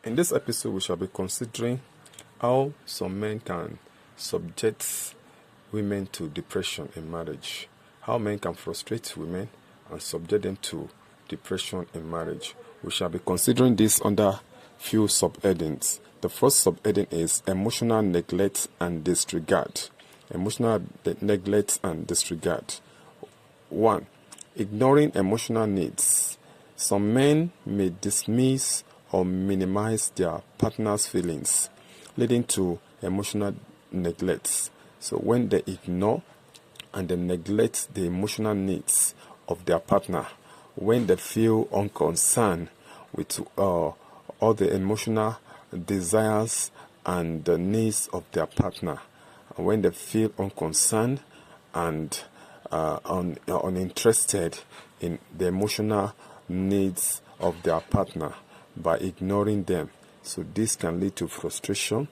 In this episode, we shall be considering how some men can subject women to depression in marriage, how men can frustrate women and subject them to depression in marriage. We shall be considering this under few subheadings. The first subheading is emotional neglect and disregard. Emotional neglect and disregard. 1. Ignoring emotional needs. Some men may dismiss or minimize their partner's feelings, leading to emotional neglect. So when they ignore and they neglect the emotional needs of their partner, when they feel unconcerned with all the emotional desires and the needs of their partner, when they feel unconcerned and uninterested in the emotional needs of their partner by ignoring them. So this can lead to frustration.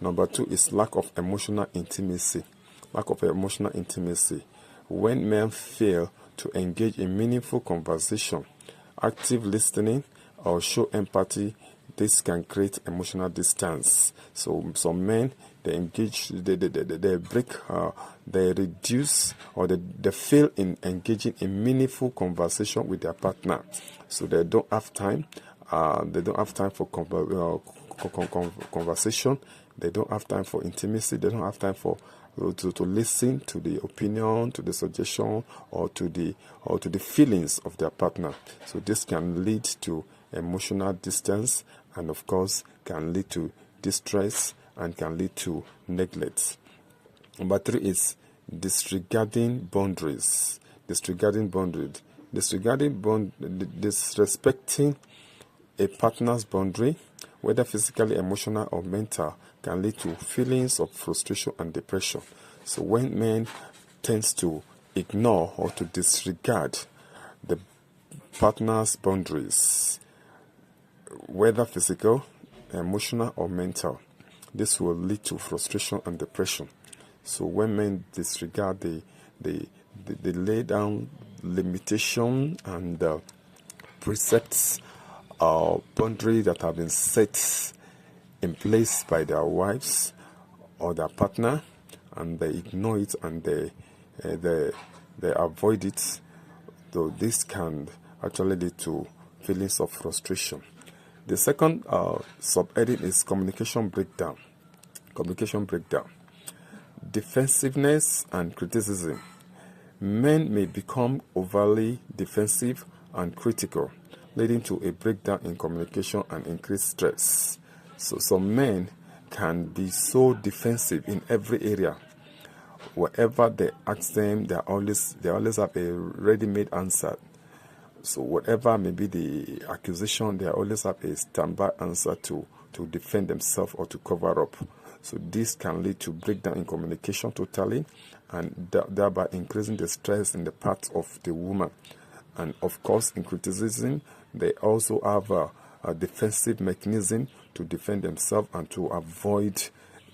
Number 2 is lack of emotional intimacy. Lack of emotional intimacy. When men fail to engage in meaningful conversation, active listening, or show empathy, this can create emotional distance. So some men, they engage, they break, they reduce, or they fail in engaging in meaningful conversation with their partner. So they don't have time. They don't have time for conversation. They don't have time for intimacy. They don't have time for to listen to the opinion, to the suggestion, or to the feelings of their partner. So this can lead to emotional distance, and of course can lead to distress and can lead to neglect. Number 3 is disregarding boundaries. Disregarding disrespecting a partner's boundary, whether physically, emotional, or mental, can lead to feelings of frustration and depression. So when men tends to ignore or to disregard the partner's boundaries, whether physical, emotional, or mental, this will lead to frustration and depression. So when men disregard the lay down limitation and precepts or boundaries that have been set in place by their wives or their partner, and they ignore it and they avoid it, though this can actually lead to feelings of frustration. The second subheading is communication breakdown. Communication breakdown. Defensiveness and criticism. Men may become overly defensive and critical, leading to a breakdown in communication and increased stress. So some men can be so defensive in every area. Whatever they ask them, they always have a ready-made answer. So whatever may be the accusation, they always have a standby answer to defend themselves or to cover up. So this can lead to breakdown in communication totally, and thereby increasing the stress in the part of the woman. And of course, in criticism, they also have a defensive mechanism to defend themselves and to avoid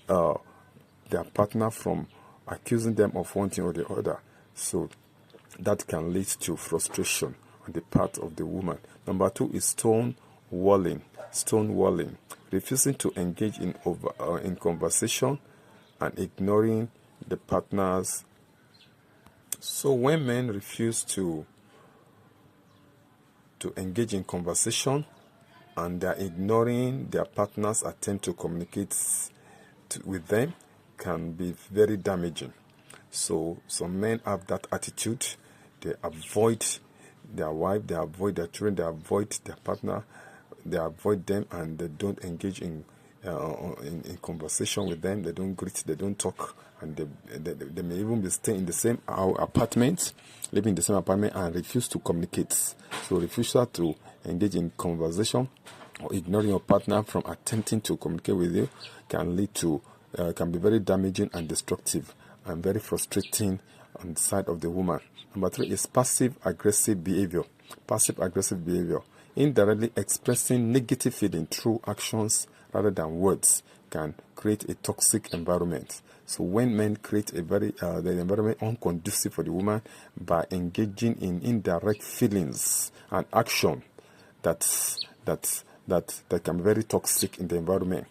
their partner from accusing them of one thing or the other. So that can lead to frustration on the part of the woman. Number 2 is stonewalling. Stonewalling. Refusing to engage in conversation and ignoring the partners. So when men refuse to engage in conversation and they are ignoring their partner's attempt to communicate with them, can be very damaging. So some men have that attitude. They avoid their wife, they avoid their children, they avoid their partner, they avoid them, and they don't engage in conversation with them. They don't greet, they don't talk, and they may even be staying in the same apartment, living in the same apartment, and refuse to communicate. So refusal to engage in conversation or ignoring your partner from attempting to communicate with you can lead to can be very damaging and destructive and very frustrating on the side of the woman. Number 3 is passive-aggressive behavior. Passive-aggressive behavior. Indirectly expressing negative feeling through actions rather than words can create a toxic environment. So when men create a very the environment unconducive for the woman by engaging in indirect feelings and action that that can be very toxic in the environment.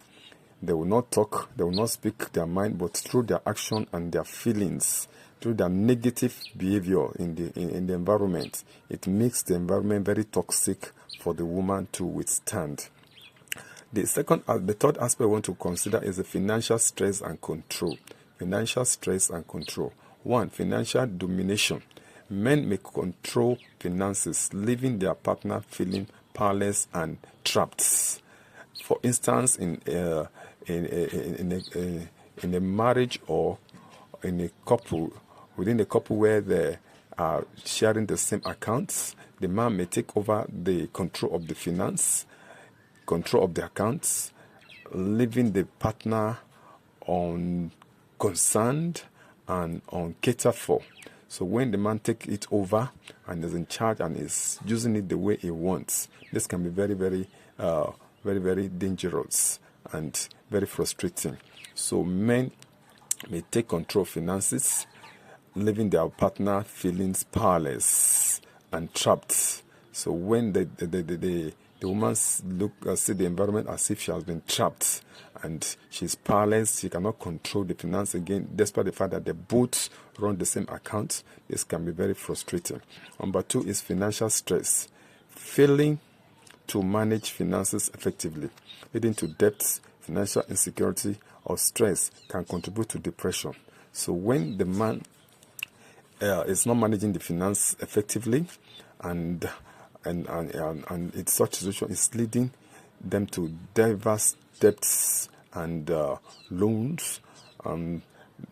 They will not talk, they will not speak their mind, but through their action and their feelings, through their negative behavior in the environment, it makes the environment very toxic for the woman to withstand. The third aspect I want to consider is the financial stress and control. Financial stress and control. 1. Financial domination. Men may control finances, leaving their partner feeling powerless and trapped. For instance, in a marriage or in a couple, within a couple where they are sharing the same accounts, the man may take over the control of the finance, control of the accounts, leaving the partner unconcerned and uncatered for. So when the man takes it over and is in charge and is using it the way he wants, this can be very, very dangerous and very frustrating. So men may take control of finances, leaving their partner feeling powerless and trapped. So when the woman see the environment as if she has been trapped and she's powerless, she cannot control the finance again, despite the fact that they both run the same account, this can be very frustrating. Number 2 is financial stress. Failing to manage finances effectively, leading to debt, financial insecurity, or stress can contribute to depression. So when the man is not managing the finance effectively, and in such situation is leading them to diverse debts and loans,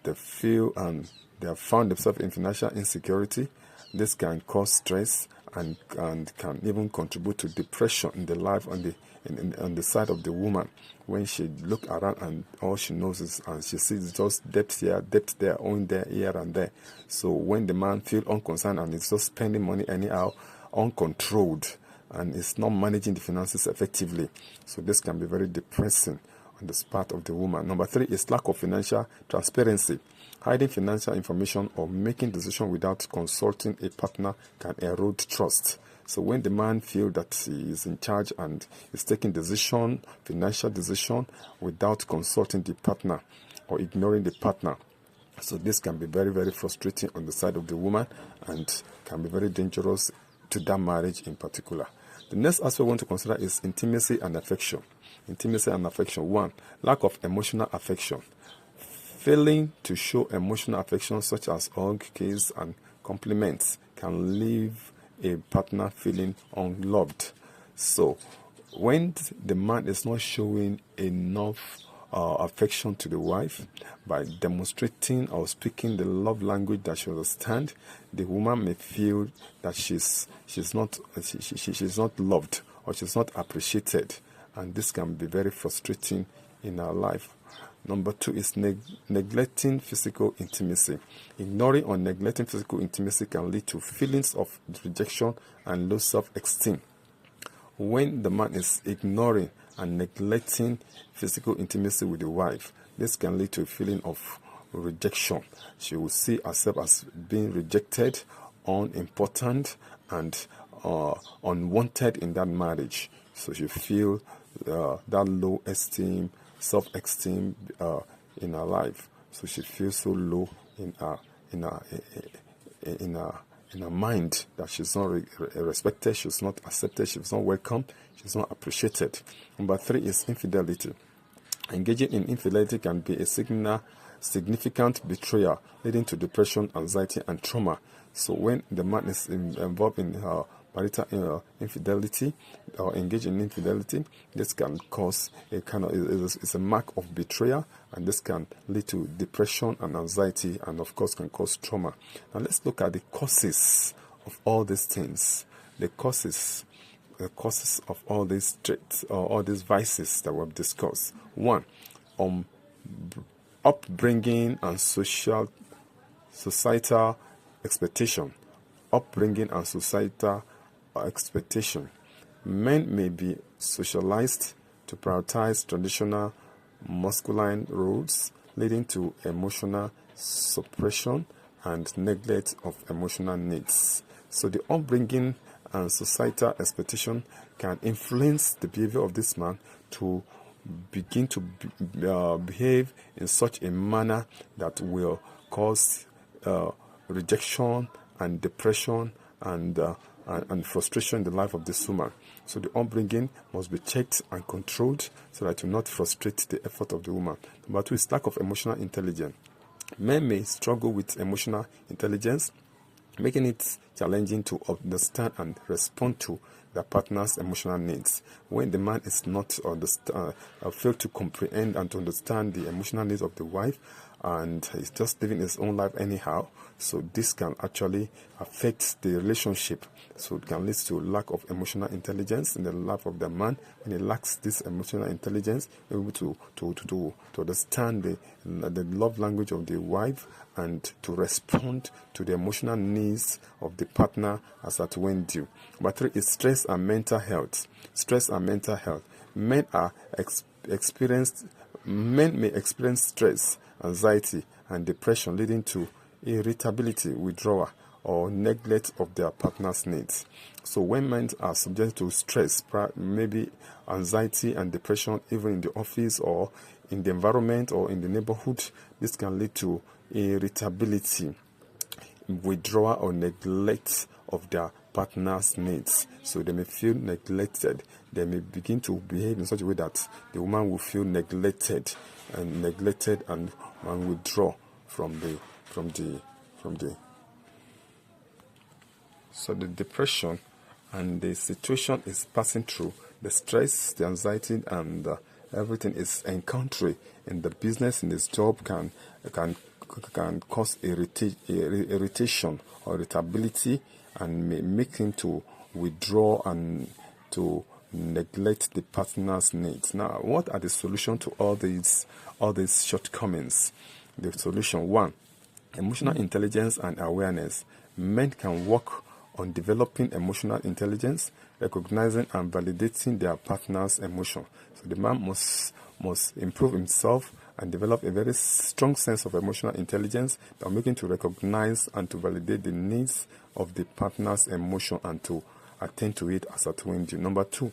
they feel and they have found themselves in financial insecurity. This can cause stress and can even contribute to depression in the life on the side of the woman. When she look around and all she knows is, and she sees just debt here, debt there, owing there, here and there. So when the man feel unconcerned and is just spending money anyhow, uncontrolled, and is not managing the finances effectively, so this can be very depressing on the part of the woman. Number 3 is lack of financial transparency. Hiding financial information or making decisions without consulting a partner can erode trust. So when the man feels that he is in charge and is taking financial decision, without consulting the partner or ignoring the partner, so this can be very, very frustrating on the side of the woman and can be very dangerous to that marriage in particular. The next aspect we want to consider is intimacy and affection. Intimacy and affection. 1. Lack of emotional affection. Failing to show emotional affection such as hug, kiss, and compliments can leave a partner feeling unloved. So when the man is not showing enough affection to the wife by demonstrating or speaking the love language that she understands, the woman may feel that she's not loved or she's not appreciated, and this can be very frustrating in her life. Number 2 is neglecting physical intimacy. Ignoring or neglecting physical intimacy can lead to feelings of rejection and low self-esteem. When the man is ignoring and neglecting physical intimacy with the wife, this can lead to a feeling of rejection. She will see herself as being rejected, unimportant, and unwanted in that marriage. So she feel that low esteem, self-esteem in her life. So she feels so low in her mind that she's not respected, she's not accepted, she's not welcome, she's not appreciated. Number 3 is infidelity. Engaging in infidelity can be a significant betrayal, leading to depression, anxiety, and trauma. So when the man is involved in marital infidelity or engage in infidelity, this can cause it's a mark of betrayal, and this can lead to depression and anxiety, and of course can cause trauma. Now let's look at the causes of all these things. The causes of all these traits or all these vices that we've discussed. 1, upbringing and societal expectation. Upbringing and societal expectation. Men may be socialized to prioritize traditional masculine roles, leading to emotional suppression and neglect of emotional needs. So the upbringing and societal expectation can influence the behavior of this man to begin to behave in such a manner that will cause rejection and depression and frustration in the life of this woman. So the upbringing must be checked and controlled so that it will not frustrate the effort of the woman. Number 2 is lack of emotional intelligence. Men may struggle with emotional intelligence, making it challenging to understand and respond to their partner's emotional needs. When the man is not fail to comprehend and to understand the emotional needs of the wife, and he's just living his own life anyhow, so this can actually affect the relationship. So it can lead to lack of emotional intelligence in the life of the man. When he lacks this emotional intelligence, able to understand the love language of the wife and to respond to the emotional needs of the partner as at when due. Number 3 is stress and mental health. Stress and mental health. Men may experience stress, anxiety, and depression, leading to irritability, withdrawal, or neglect of their partner's needs. So when men are subject to stress, maybe anxiety and depression, even in the office or in the environment or in the neighborhood, this can lead to irritability, withdrawal, or neglect of their partner's needs. So they may feel neglected. They may begin to behave in such a way that the woman will feel neglected and withdraw from the. So the depression and the situation is passing through, the stress, the anxiety, and everything is encountering in the business, in this job can cause irritation or irritability, and may make him to withdraw and to neglect the partner's needs. Now, what are the solutions to all these shortcomings? The solution: 1, emotional intelligence and awareness. Men can work on developing emotional intelligence, recognizing and validating their partner's emotion. So the man must improve himself and develop a very strong sense of emotional intelligence that will make him to recognize and to validate the needs of the partner's emotion and to attend to it as at when due. Number 2,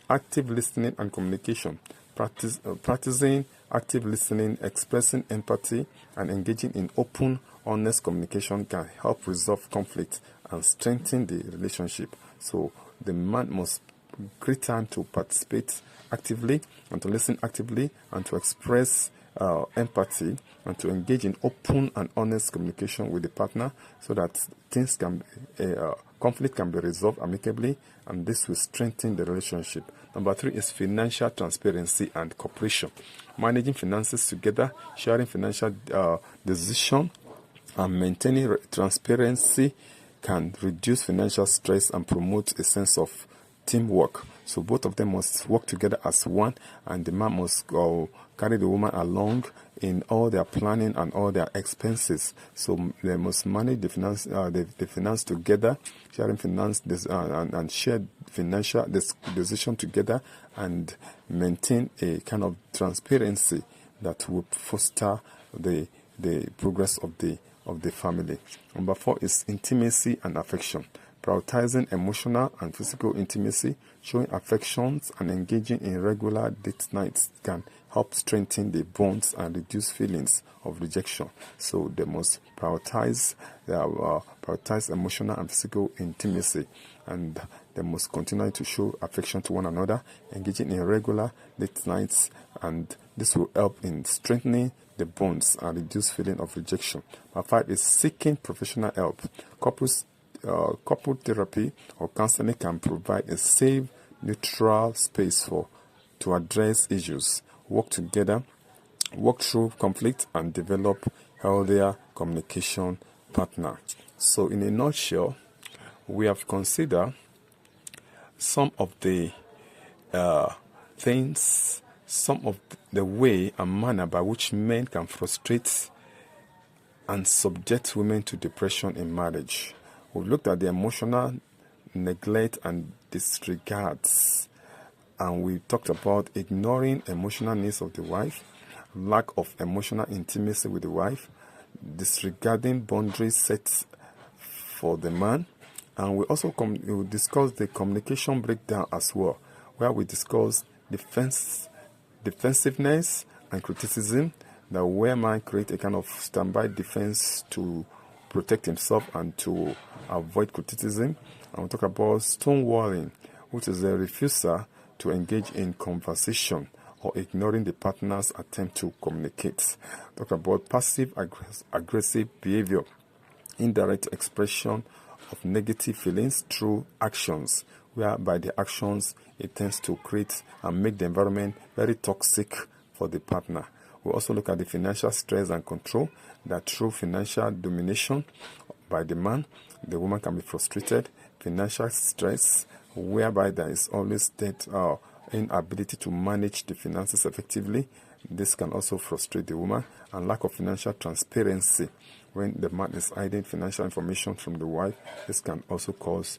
active listening and communication. Practicing active listening, expressing empathy, and engaging in open, honest communication can help resolve conflict and strengthen the relationship. So the man must create time to participate actively and to listen actively and to express empathy and to engage in open and honest communication with the partner so that conflict can be resolved amicably, and this will strengthen the relationship. Number 3 is financial transparency and cooperation. Managing finances together, sharing financial decisions, and maintaining transparency can reduce financial stress and promote a sense of teamwork. So both of them must work together as one, and the man must carry the woman along in all their planning and all their expenses. So they must manage the finance together, sharing finance and share financial decision together, and maintain a kind of transparency that will foster the progress of the family. Number 4 is intimacy and affection. Prioritizing emotional and physical intimacy, showing affections, and engaging in regular date nights can help strengthen the bonds and reduce feelings of rejection. So they must prioritize emotional and physical intimacy, and they must continue to show affection to one another, engaging in regular date nights, and this will help in strengthening the bonds and reduce feeling of rejection. Number 5 is seeking professional help. Couple therapy or counseling can provide a safe, neutral space to address issues, work together, work through conflict, and develop healthier communication partner. So in a nutshell, we have considered some of the things, some of the way and manner by which men can frustrate and subject women to depression in marriage. We've looked at the emotional neglect and disregards, and we talked about ignoring emotional needs of the wife, lack of emotional intimacy with the wife, disregarding boundaries set for the man, And we also we'll discuss the communication breakdown as well, where we discuss defensiveness and criticism, that where man create a kind of standby defense to protect himself and to avoid criticism. And we'll talk about stonewalling, which is a refusal to engage in conversation or ignoring the partner's attempt to communicate. Talk about passive aggressive behavior, indirect expression of negative feelings through actions, whereby the actions it tends to create and make the environment very toxic for the partner. We also look at the financial stress and control, that through financial domination by the man, the woman can be frustrated. Financial stress, whereby there is always that inability to manage the finances effectively. This can also frustrate the woman. And lack of financial transparency, when the man is hiding financial information from the wife, this can also cause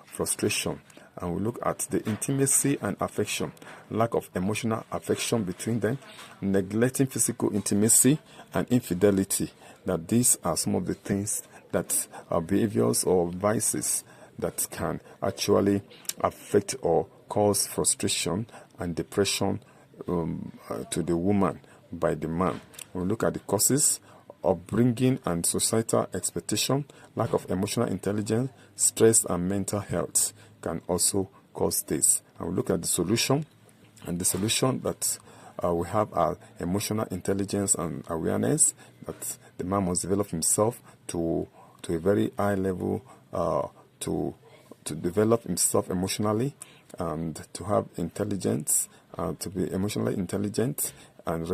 frustration. And we look at the intimacy and affection, lack of emotional affection between them, neglecting physical intimacy, and infidelity. That these are some of the things that are behaviors or vices that can actually affect or cause frustration and depression to the woman by the man. We look at the causes: upbringing and societal expectation, lack of emotional intelligence, stress, and mental health can also cause this. And we look at the solution, and the solution that we have are emotional intelligence and awareness, that the man must develop himself to a very high level, to develop himself emotionally, and to have intelligence, to be emotionally intelligent, and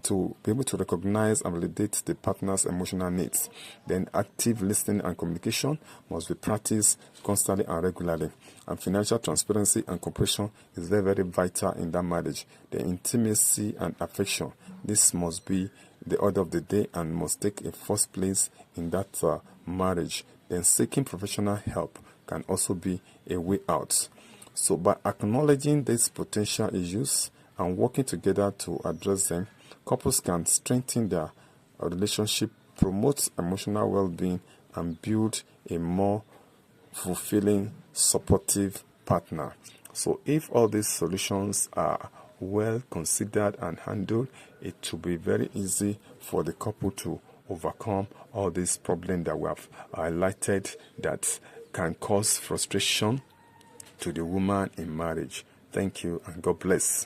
to be able to recognize and validate the partner's emotional needs. Then active listening and communication must be practiced constantly and regularly. And financial transparency and cooperation is very, very vital in that marriage. The intimacy and affection, this must be the order of the day and must take a first place in that marriage. Then seeking professional help can also be a way out. So by acknowledging these potential issues and working together to address them, couples can strengthen their relationship, promote emotional well-being, and build a more fulfilling, supportive partner. So if all these solutions are well considered and handled, it will be very easy for the couple to overcome all these problems that we have highlighted that can cause frustration to the woman in marriage. Thank you and God bless.